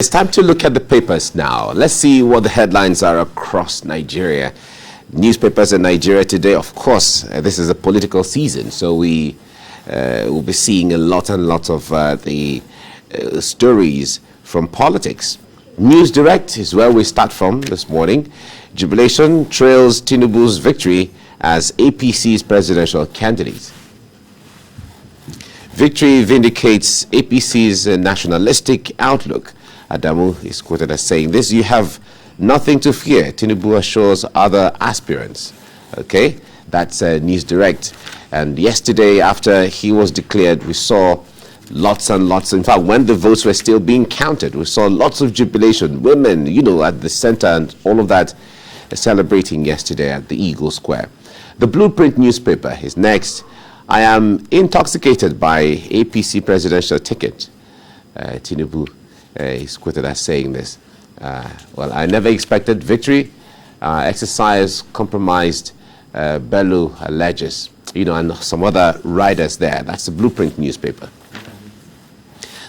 It's time to look at the papers now. Let's see what the headlines are across Nigeria. Newspapers in Nigeria today, of course, this is a political season, so we will be seeing a lot and lot of the stories from politics. News Direct is where we start from this morning. Jubilation trails Tinubu's victory as APC's presidential candidate. Victory vindicates APC's nationalistic outlook. Adamu is quoted as saying this: "You have nothing to fear," Tinubu assures other aspirants. Okay, that's News Direct. And yesterday, after he was declared, we saw lots and lots. In fact, when the votes were still being counted, we saw lots of jubilation, women, at the center, and all of that celebrating yesterday at the Eagle Square. The Blueprint newspaper is next. "I am intoxicated by APC presidential ticket." Tinubu is quoted as saying this. "Well, I never expected victory. Exercise compromised," Bello alleges. And some other riders there. That's the Blueprint newspaper.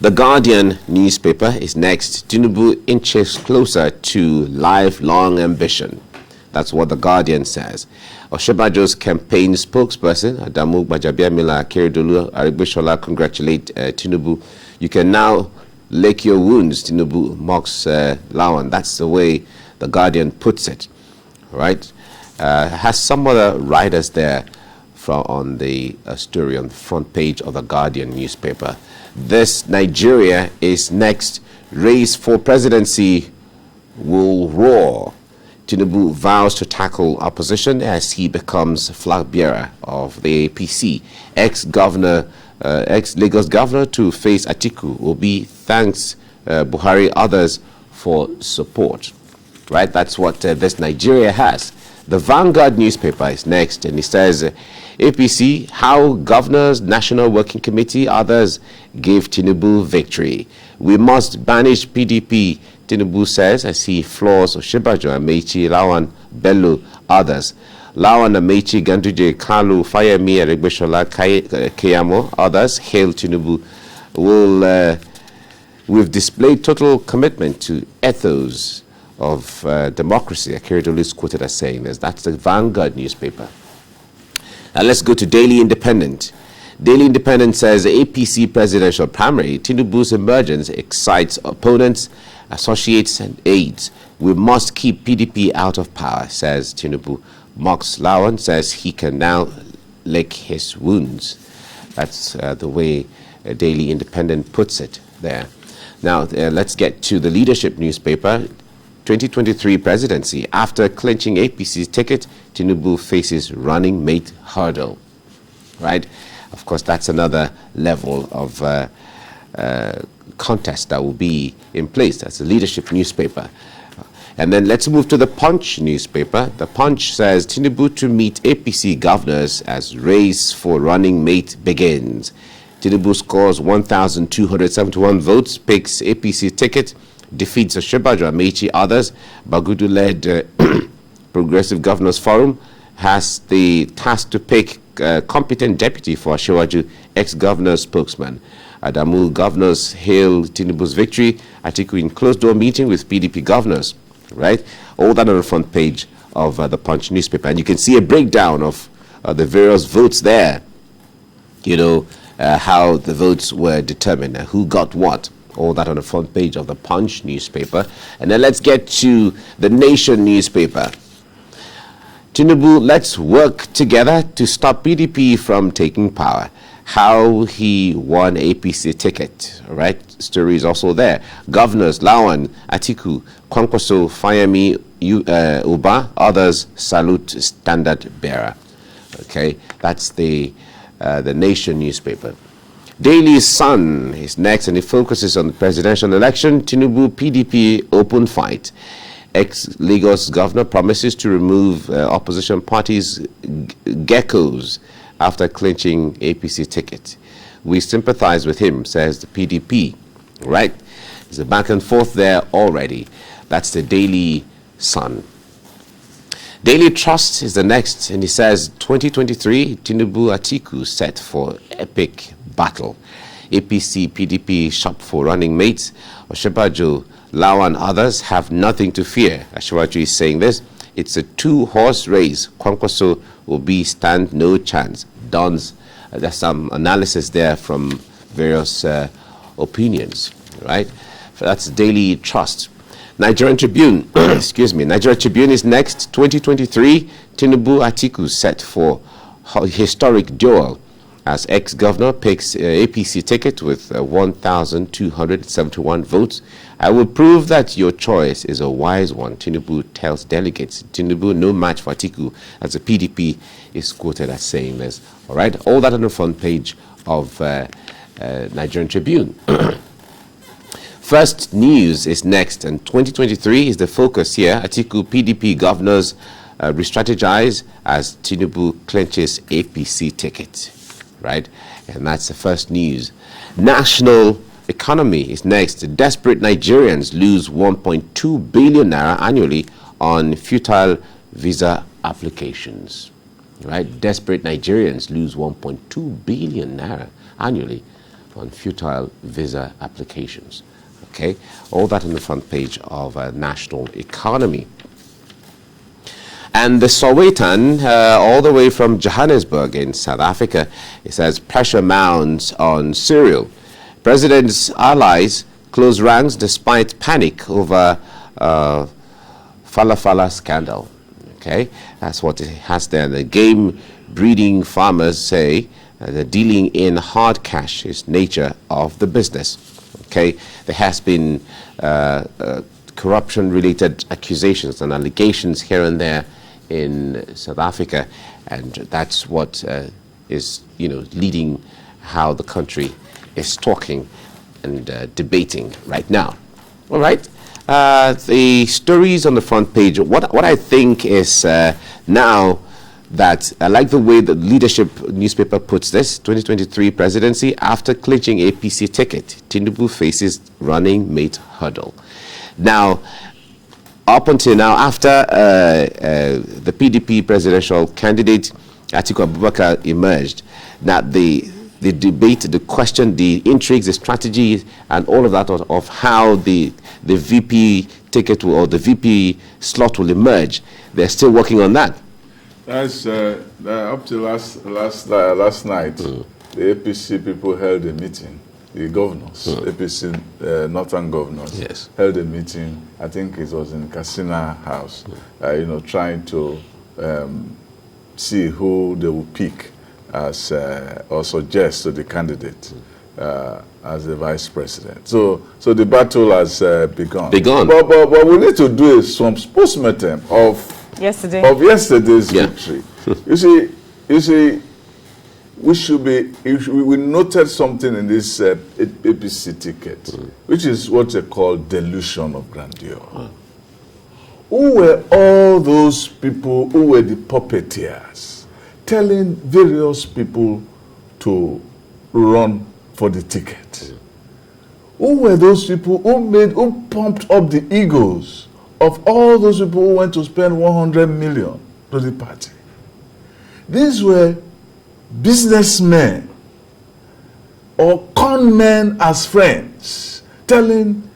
The Guardian newspaper is next. "Tinubu inches closer to lifelong ambition." That's what the Guardian says. Oshibajo's campaign spokesperson, Adamu Gbajabiamila Akeredolu Arigbeshola, congratulate Tinubu. "You can now lick your wounds," Tinubu mocks Lawan. That's the way the Guardian puts it, right? Has some other writers there on the story on the front page of the Guardian newspaper. This Nigeria is next. "Race for presidency will roar." Tinubu vows to tackle opposition as he becomes flag bearer of the APC. Ex-Lagos governor to face Atiku. Obi thanks Buhari, others for support. Right, that's what this Nigeria has. The Vanguard newspaper is next, and it says, "APC, how governors, National Working Committee, others gave Tinubu victory. We must banish PDP," Tinubu says as he floors Oshibajo, Amechi, Lawan, Bello, others. Lawan, Amechi, Ganduje, Kalu, Fayemi, Arigbeshola, Keyamo, others hail Tinubu. We've displayed total commitment to ethos of democracy." Akeredolu is quoted as saying this. That's the Vanguard newspaper. Now let's go to Daily Independent. Daily Independent says, "APC presidential primary, Tinubu's emergence excites opponents, associates, and aides. We must keep PDP out of power," says Tinubu. Mocks Lawan, says he can now lick his wounds. That's the way Daily Independent puts it there. Now let's get to the Leadership newspaper. 2023 presidency. After clinching APC's ticket, Tinubu faces running mate hurdle. Right? Of course, that's another level of contest that will be in place. That's the Leadership newspaper. And then let's move to the Punch newspaper. The Punch says, "Tinubu to meet APC governors as race for running mate begins." Tinubu scores 1,271 votes, picks APC ticket, defeats Oshibajo, Amechi, others. Bagudu-led Progressive Governors Forum has the task to pick competent deputy for Asiwaju, ex-governor spokesman. Adamu governors hail Tinubu's victory. Atiku in closed-door meeting with PDP governors. Right? All that on the front page of the Punch newspaper. And you can see a breakdown of the various votes there. How the votes were determined, who got what. All that on the front page of the Punch newspaper. And then let's get to the Nation newspaper. "Tinubu, let's work together to stop PDP from taking power." How he won APC ticket. All right, story is also there. Governors Lawan, Atiku, Kwankwaso, Fayemi, Uba, others salute standard bearer. Okay, that's the Nation newspaper. Daily Sun is next, and it focuses on the presidential election. Tinubu PDP open fight. Ex-Lagos governor promises to remove opposition parties' geckos after clinching APC ticket. "We sympathize with him," says the PDP. Right? There's a back and forth there already. That's the Daily Sun. Daily Trust is the next, and it says, 2023 Tinubu Atiku set for epic battle. APC, PDP shop for running mates. Oshibajo Lau and others have nothing to fear. Ashwaji is saying this. It's a two-horse race. Kwankwaso will be stand no chance. Don's, there's some analysis there from various opinions, right? That's Daily Trust. Nigerian Tribune, excuse me. Nigerian Tribune is next. 2023, Tinubu Atiku set for historic duel as ex-governor picks APC ticket with 1,271 votes. I will prove that your choice is a wise one, Tinubu tells delegates. Tinubu, no match for Atiku, as the PDP is quoted as saying this. All right, all that on the front page of Nigerian Tribune. First News is next, and 2023 is the focus here. Atiku PDP governors re-strategize as Tinubu clinches APC ticket. Right, and that's the First News. National Economy is next. Desperate Nigerians lose 1.2 billion naira annually on futile visa applications. Right, desperate Nigerians lose 1.2 billion naira annually on futile visa applications. Okay, all that on the front page of National Economy. And the Sowetan, all the way from Johannesburg in South Africa, it says pressure mounts on Cyril. President's allies close ranks despite panic over Fala scandal. Okay, that's what it has there. The game breeding farmers say the dealing in hard cash is nature of the business. Okay, there has been corruption-related accusations and allegations here and there in South Africa, and that's what is, leading how the country is talking and debating right now. All right, the stories on the front page. What I think is now that I like the way the Leadership newspaper puts this: 2023 presidency after clinching APC ticket, Tinubu faces running mate hurdle. Now, up until now, after the PDP presidential candidate Atiku Abubakar emerged, now the debate, the question, the intrigues, the strategy, and all of that of how the VP ticket or the VP slot will emerge, they're still working on that. That's up to last night. The APC people held a meeting. The governors, APC Northern governors, yes, held a meeting. I think it was in Kasina House. Trying to see who they will pick as or suggest to the candidate as the vice president. So the battle has begun. But we need to do some postmortem of yesterday's victory. You see, we noted something in this APC ticket, which is what they call delusion of grandeur. Who were all those people who were the puppeteers telling various people to run for the ticket? Who were those people who pumped up the egos of all those people who went to spend 100 million to the party? These were businessmen or con men as friends telling,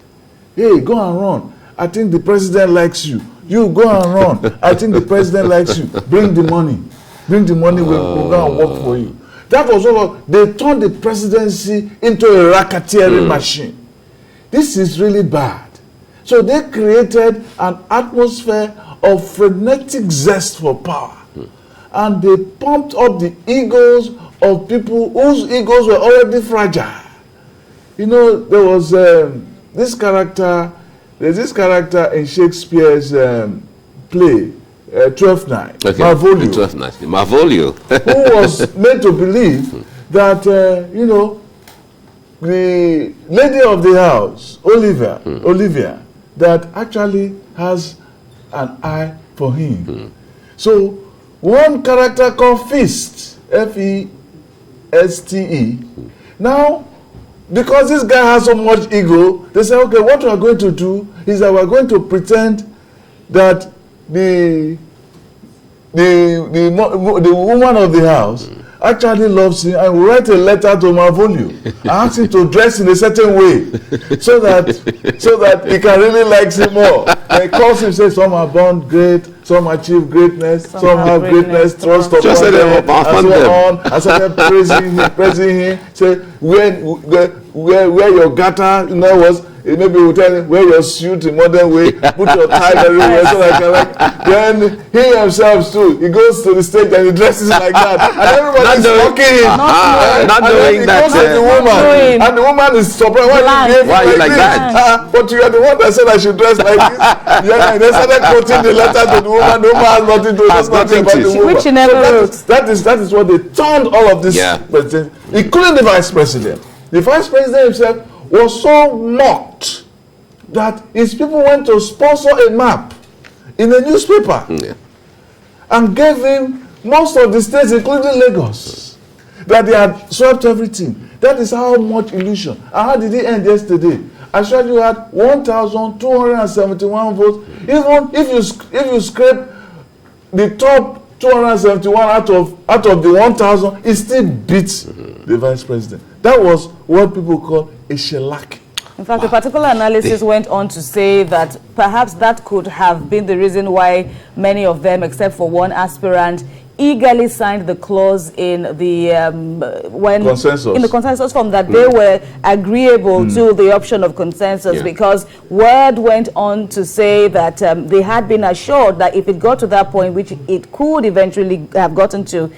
hey, go and run. I think the president likes you. You go and run. I think the president likes you. Bring the money. Bring the money, we'll go and work for you. That was all. They turned the presidency into a racketeering machine. This is really bad. So they created an atmosphere of frenetic zest for power. And they pumped up the egos of people whose egos were already fragile. There was this character. There's this character in Shakespeare's play, Twelfth Night, Malvolio. Twelfth Night, Malvolio. Who was made to believe that, the lady of the house, Olivia, that actually has an eye for him. So, one character called Feste, F-E-S-T-E. Now, because this guy has so much ego, they say, okay, what we are going to do is that we are going to pretend that the woman of the house actually loves him and will write a letter to Marvolio and ask him to dress in a certain way so that he can really like him more. And he calls him, says, some are born great, some achieve greatness, some have greatness, trust upon them, and so on. And started praising him, say, wear your garter, was. Maybe we'll tell him, wear your suit in modern way, put your tie everywhere, so like. Then he himself too, he goes to the stage and he dresses like that, and everybody's mocking him. Not knowing that. The woman, and the woman is surprised. Why you like that? But you are the one that said I should dress like this. Yeah, and they started quoting the letter to the woman. The woman has nothing to do. Nothing about the woman. Which she never wrote. That is what they turned all of this president, including the vice president. The vice president himself was so mocked that his people went to sponsor a map in a newspaper and gave him most of the states, including Lagos, that they had swept everything. That is how much illusion. And how did it end yesterday? I showed you had 1,271 votes. Even if you scrape the top 271 out of the 1,000, it still beats the vice president. That was what people call a shellac. In fact, a particular analysis went on to say that perhaps that could have been the reason why many of them, except for one aspirant, eagerly signed the clause in the consensus form that they were agreeable to the option of consensus, because word went on to say that they had been assured that if it got to that point, which it could eventually have gotten to,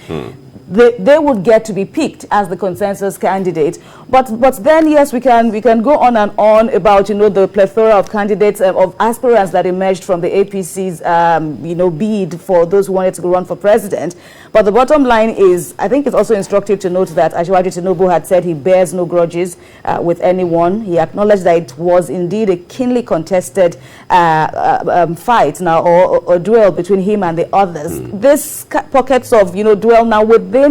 they would get to be picked as the consensus candidate. But then, yes, we can go on and on about, the plethora of candidates, of aspirants that emerged from the APC's, bid for those who wanted to run for president. But the bottom line is, I think it's also instructive to note that Asiwaju Tinubu had said he bears no grudges with anyone. He acknowledged that it was indeed a keenly contested fight now, or duel between him and the others. This pockets of, duel now within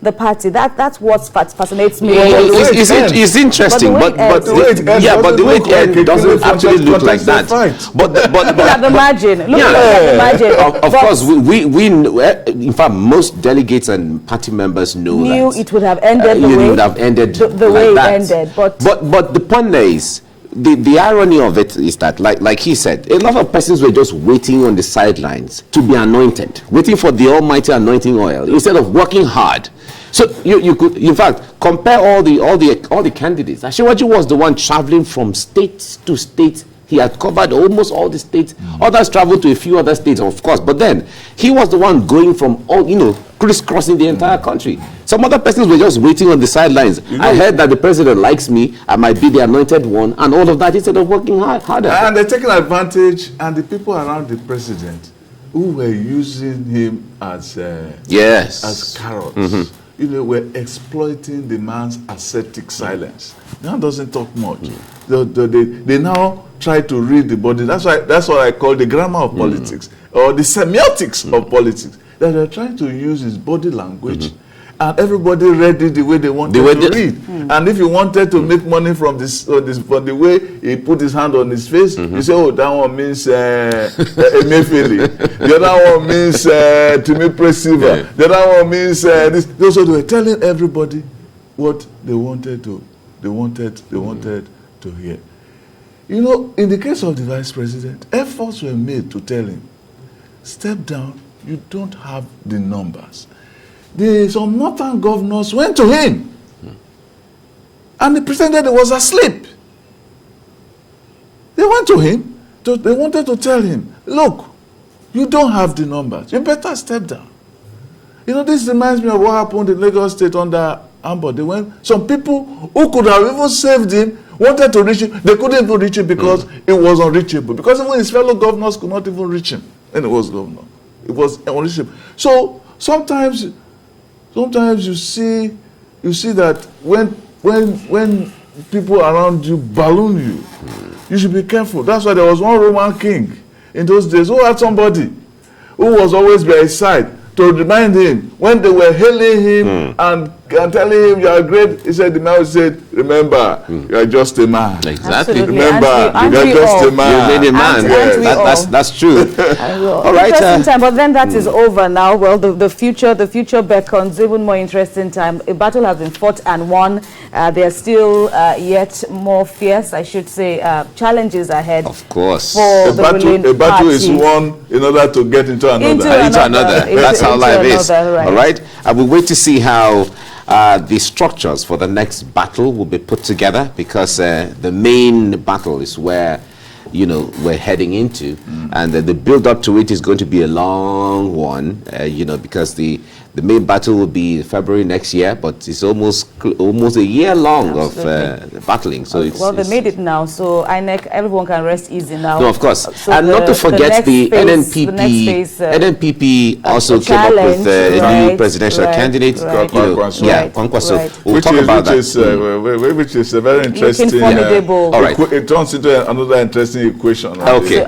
the party, that's what fascinates me. It's interesting, but the way it ends doesn't actually look like that. But at the margin, of course, we in fact most delegates and party members knew that it would have ended the way it ended. But the point is, the irony of it is that, like he said, a lot of persons were just waiting on the sidelines to be anointed, waiting for the almighty anointing oil instead of working hard. So you could, in fact, compare all the candidates. Asiwaju was the one traveling from state to state. He had covered almost all the states. Others traveled to a few other states, of course, but then he was the one going from all, crisscrossing the entire country. Some other persons were just waiting on the sidelines. I heard that the president likes me, I might be the anointed one, and all of that instead of working harder. And they're taking advantage, and the people around the president who were using him as carrots, were exploiting the man's ascetic silence. Now doesn't talk much. They now try to read the body. That's what I call the grammar of politics, or the semiotics of politics. That they're trying to use his body language, and everybody read it the way they wanted to read. And if you wanted to make money from from the way he put his hand on his face, you say, oh, that one means Emefiele. The other one means Timi Presiva. The other one means this. So they were telling everybody what they wanted to hear. In the case of the vice president, efforts were made to tell him, step down, you don't have the numbers. Some northern governors went to him, and the president was asleep. They went to him, they wanted to tell him, look, you don't have the numbers, you better step down. This reminds me of what happened in Lagos State under Amber. Some people who could have even saved him wanted to reach him. They couldn't even reach him because it was unreachable. Because even his fellow governors could not even reach him. And it was governor. It was unreachable. So sometimes you see that when people around you balloon you, you should be careful. That's why there was one Roman king in those days who had somebody who was always by his side to remind him when they were hailing him and I'm telling him, you are great. He said, the man said, remember, you are just a man. Exactly. Absolutely. Remember, Aren't you are we just all? a man. You're a man. Aren't we all? That's true. All right. Interesting time, but then that is over now. Well, the future beckons. Even more interesting time. A battle has been fought and won. There are still yet more fierce, I should say, challenges ahead. Of course. For A battle is won in order to get into another. Into another. That's how life is. Right. All right. I will wait to see how the structures for the next battle will be put together, because the main battle is where, you know, we're heading into, and the build up to it is going to be a long one, you know, because the main battle will be February next year, but it's almost a year long of battling. So they made it now, so INEC, everyone can rest easy now. No, of course. So and not to forget the NNPP. NNPP also came up with a new presidential candidate. Kwankwaso. We'll talk about that. Which is a very interesting. Formidable. All right. It turns into another interesting equation. Okay.